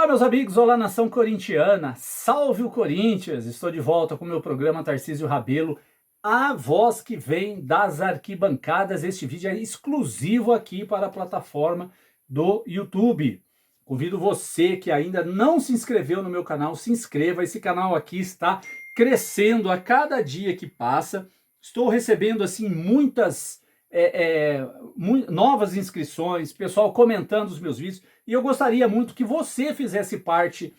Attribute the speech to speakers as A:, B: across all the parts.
A: Meus amigos, olá, nação corintiana, salve o Corinthians! Estou de volta com o meu programa Tarcísio Rabelo, a voz que vem das arquibancadas. Este vídeo é exclusivo aqui para a plataforma do YouTube. Convido você que ainda não se inscreveu no meu canal, se inscreva. Esse canal aqui está crescendo a cada dia que passa. Estou recebendo assim muitas novas inscrições, pessoal comentando os meus vídeos, e eu gostaria muito que você fizesse parte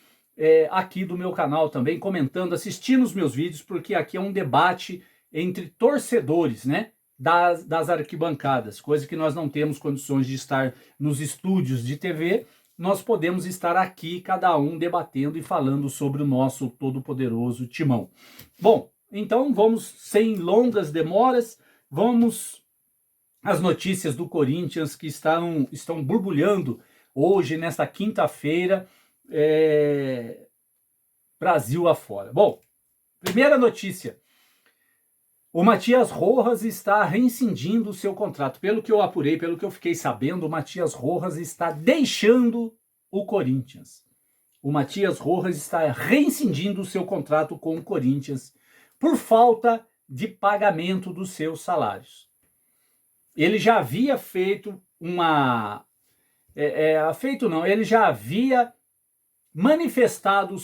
A: aqui do meu canal também, comentando, assistindo os meus vídeos, porque aqui é um debate entre torcedores, né, das arquibancadas, coisa que nós não temos condições de estar nos estúdios de TV. Nós podemos estar aqui, cada um debatendo e falando sobre o nosso todo-poderoso Timão. Bom, então vamos, sem longas demoras, vamos às notícias do Corinthians que estão borbulhando hoje, nesta quinta-feira, Brasil afora. Bom, primeira notícia: o Matias Rojas está rescindindo o seu contrato. Pelo que eu apurei, pelo que eu fiquei sabendo, o Matias Rojas está deixando o Corinthians. O Matias Rojas está rescindindo o seu contrato com o Corinthians por falta de pagamento dos seus salários. Ele já havia feito ele já havia manifestado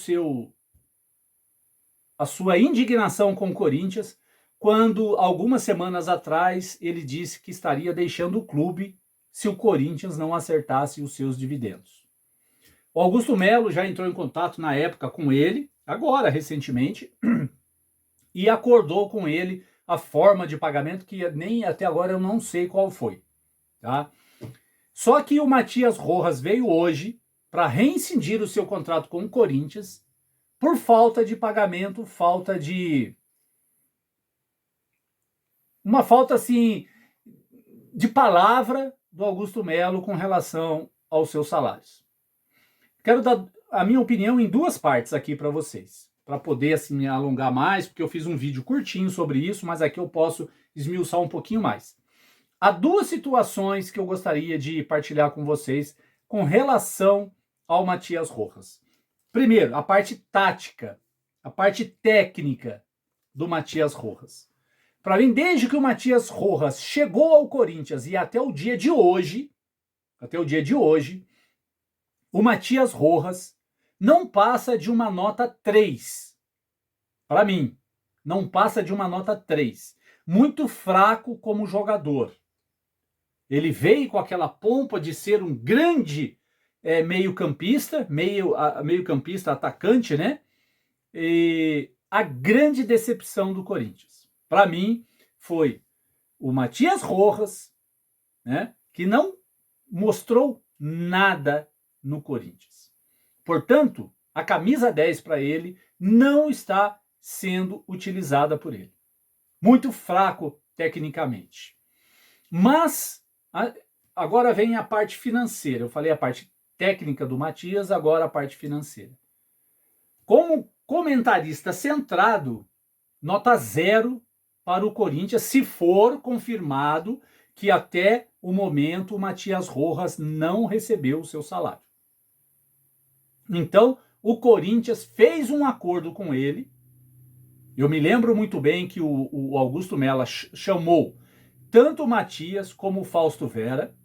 A: a sua indignação com o Corinthians, quando, algumas semanas atrás, ele disse que estaria deixando o clube se o Corinthians não acertasse os seus dividendos. O Augusto Melo já entrou em contato na época com ele, agora, recentemente, e acordou com ele a forma de pagamento, que nem até agora eu não sei qual foi. Tá? Só que o Matias Rojas veio hoje para rescindir o seu contrato com o Corinthians por falta de pagamento, uma falta assim de palavra do Augusto Melo com relação aos seus salários. Quero dar a minha opinião em duas partes aqui para vocês, para poder assim me alongar mais, porque eu fiz um vídeo curtinho sobre isso, mas aqui eu posso esmiuçar um pouquinho mais. Há duas situações que eu gostaria de partilhar com vocês com relação ao Matias Rojas. Primeiro, a parte tática, a parte técnica do Matias Rojas. Para mim, desde que o Matias Rojas chegou ao Corinthians e até o dia de hoje, o Matias Rojas não passa de uma nota 3. Para mim, não passa de uma nota 3. Muito fraco como jogador. Ele veio com aquela pompa de ser um grande meio-campista, meio-campista atacante, né? E a grande decepção do Corinthians, para mim, foi o Matias Rojas, né? Que não mostrou nada no Corinthians. Portanto, a camisa 10 para ele não está sendo utilizada por ele. Muito fraco tecnicamente. Mas agora vem a parte financeira. Eu falei a parte técnica do Matias, agora a parte financeira. Como comentarista centrado, nota 0 para o Corinthians, se for confirmado que até o momento o Matias Rojas não recebeu o seu salário. Então, o Corinthians fez um acordo com ele. Eu me lembro muito bem que o Augusto Melo chamou tanto o Matias como o Fausto Vera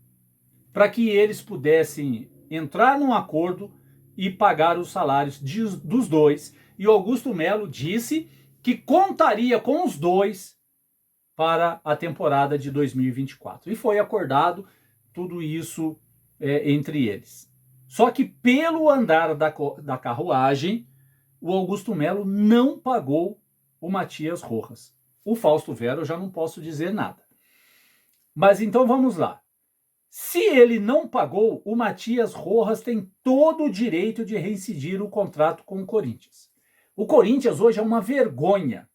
A: para que eles pudessem entrar num acordo e pagar os salários dos dois. E o Augusto Melo disse que contaria com os dois para a temporada de 2024. E foi acordado tudo isso entre eles. Só que pelo andar da carruagem, o Augusto Melo não pagou o Matias Rojas. O Fausto Vera eu já não posso dizer nada. Mas então vamos lá. Se ele não pagou, o Matias Rojas tem todo o direito de reincidir o contrato com o Corinthians. O Corinthians hoje é uma vergonha,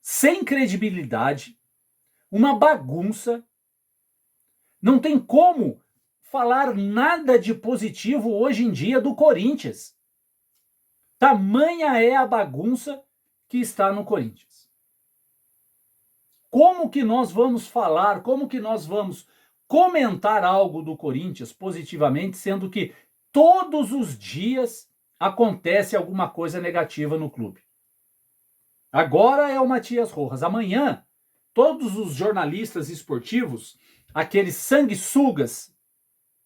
A: sem credibilidade, uma bagunça. Não tem como falar nada de positivo hoje em dia do Corinthians. Tamanha é a bagunça que está no Corinthians. Como que nós vamos falar, como que nós vamos comentar algo do Corinthians positivamente, sendo que todos os dias acontece alguma coisa negativa no clube. Agora é o Matias Rojas. Amanhã, todos os jornalistas esportivos, aqueles sanguessugas,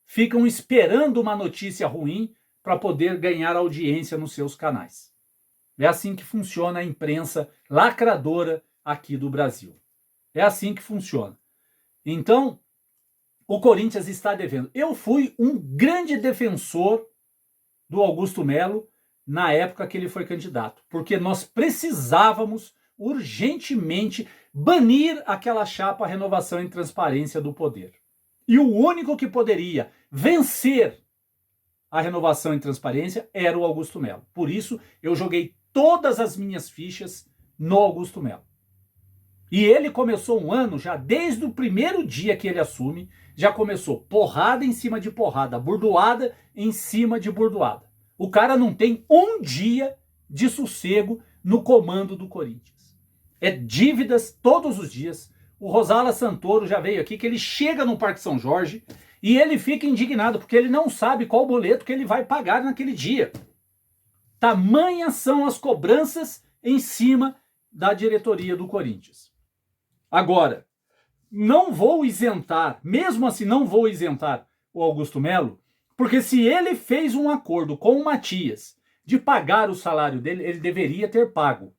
A: ficam esperando uma notícia ruim para poder ganhar audiência nos seus canais. É assim que funciona a imprensa lacradora aqui do Brasil. É assim que funciona. Então, o Corinthians está devendo. Eu fui um grande defensor do Augusto Melo na época que ele foi candidato, porque nós precisávamos urgentemente banir aquela chapa Renovação e Transparência do Poder. E o único que poderia vencer a Renovação e Transparência era o Augusto Melo. Por isso, eu joguei todas as minhas fichas no Augusto Melo. E ele começou um ano, já desde o primeiro dia que ele assume, já começou porrada em cima de porrada, burdoada em cima de burdoada. O cara não tem um dia de sossego no comando do Corinthians. É dívidas todos os dias. O Rosala Santoro já veio aqui, que ele chega no Parque São Jorge e ele fica indignado, porque ele não sabe qual boleto que ele vai pagar naquele dia. Tamanhas são as cobranças em cima da diretoria do Corinthians. Agora, não vou isentar, mesmo assim não vou isentar o Augusto Melo, porque se ele fez um acordo com o Matias de pagar o salário dele, ele deveria ter pago.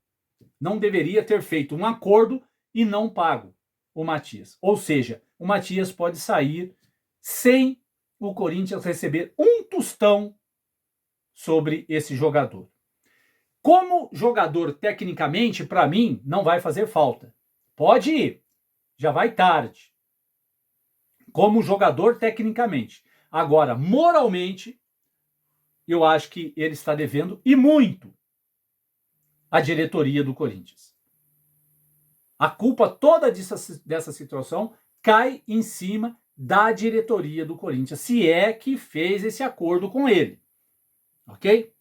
A: Não deveria ter feito um acordo e não pago o Matias. Ou seja, o Matias pode sair sem o Corinthians receber um tostão sobre esse jogador. Como jogador, tecnicamente, para mim, não vai fazer falta. Pode ir, já vai tarde. Como jogador, tecnicamente. Agora, moralmente, eu acho que ele está devendo, e muito, a diretoria do Corinthians. A culpa toda dessa situação cai em cima da diretoria do Corinthians, se é que fez esse acordo com ele. Ok?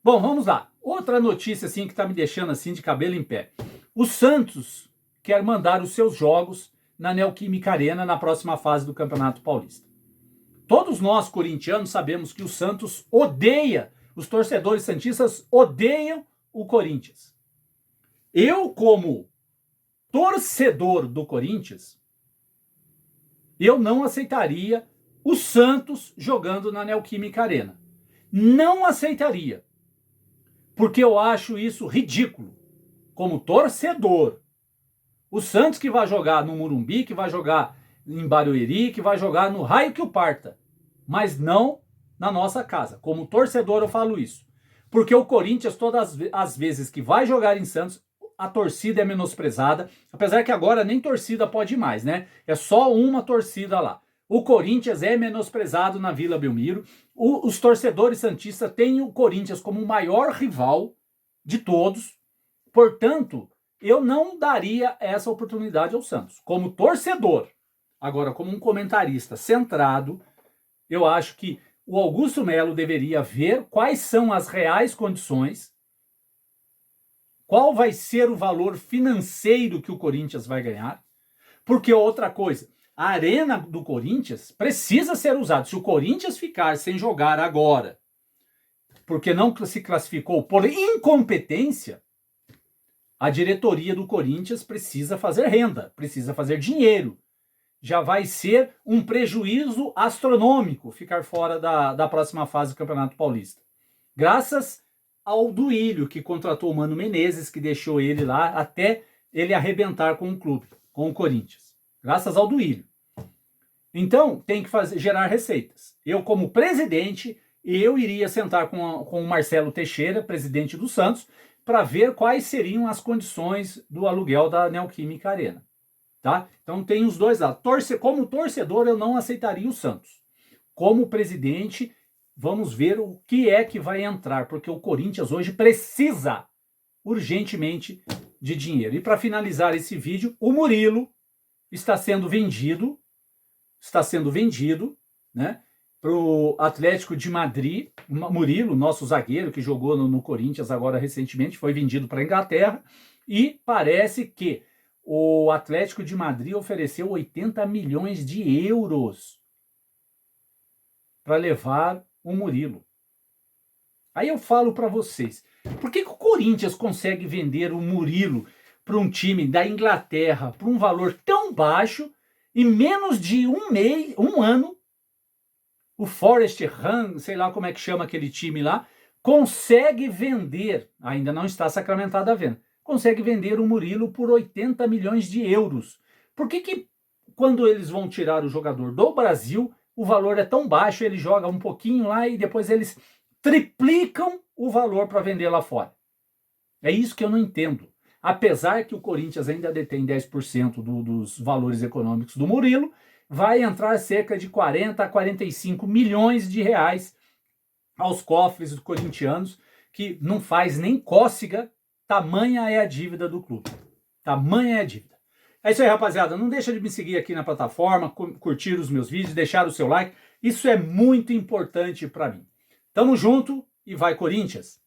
A: Bom, vamos lá. Outra notícia assim que está me deixando assim de cabelo em pé. O Santos quer mandar os seus jogos na Neoquímica Arena na próxima fase do Campeonato Paulista. Todos nós, corintianos, sabemos que o Santos odeia, os torcedores santistas odeiam o Corinthians. Eu, como torcedor do Corinthians, eu não aceitaria o Santos jogando na Neoquímica Arena. Não aceitaria. Porque eu acho isso ridículo. Como torcedor. O Santos que vai jogar no Morumbi, que vai jogar em Barueri, que vai jogar no raio que o parta. Mas não na nossa casa. Como torcedor eu falo isso. Porque o Corinthians, todas as vezes que vai jogar em Santos, a torcida é menosprezada. Apesar que agora nem torcida pode ir mais, né? É só uma torcida lá. O Corinthians é menosprezado na Vila Belmiro. Os torcedores santistas têm o Corinthians como o maior rival de todos. Portanto, eu não daria essa oportunidade ao Santos. Como torcedor, agora como um comentarista centrado, eu acho que o Augusto Melo deveria ver quais são as reais condições, qual vai ser o valor financeiro que o Corinthians vai ganhar, porque outra coisa, a arena do Corinthians precisa ser usada. Se o Corinthians ficar sem jogar agora, porque não se classificou por incompetência, a diretoria do Corinthians precisa fazer renda, precisa fazer dinheiro. Já vai ser um prejuízo astronômico ficar fora da próxima fase do Campeonato Paulista. Graças ao Duílio, que contratou o Mano Menezes, que deixou ele lá até ele arrebentar com o clube, com o Corinthians. Graças ao Duílio. Então, tem que gerar receitas. Eu, como presidente, eu iria sentar com o Marcelo Teixeira, presidente do Santos, para ver quais seriam as condições do aluguel da Neoquímica Arena. Tá? Então tem os dois lados. Como torcedor, eu não aceitaria o Santos. Como presidente, vamos ver o que é que vai entrar, porque o Corinthians hoje precisa urgentemente de dinheiro. E para finalizar esse vídeo, o Murilo está sendo vendido, né, para o Atlético de Madrid. Murilo, nosso zagueiro que jogou no Corinthians agora recentemente, foi vendido para a Inglaterra e parece que o Atlético de Madrid ofereceu 80 milhões de euros para levar o Murilo. Aí eu falo para vocês, por que o Corinthians consegue vender o Murilo para um time da Inglaterra por um valor tão baixo e menos de um ano, o Forest Ham, sei lá como é que chama aquele time lá, consegue vender, ainda não está sacramentada a venda, consegue vender o Murilo por 80 milhões de euros. Por que quando eles vão tirar o jogador do Brasil, o valor é tão baixo, ele joga um pouquinho lá e depois eles triplicam o valor para vender lá fora? É isso que eu não entendo. Apesar que o Corinthians ainda detém 10% dos valores econômicos do Murilo, vai entrar cerca de 40 a 45 milhões de reais aos cofres dos corintianos, que não faz nem cócega, tamanha é a dívida do clube. Tamanha é a dívida. É isso aí, rapaziada. Não deixa de me seguir aqui na plataforma, curtir os meus vídeos, deixar o seu like. Isso é muito importante para mim. Tamo junto e vai Corinthians!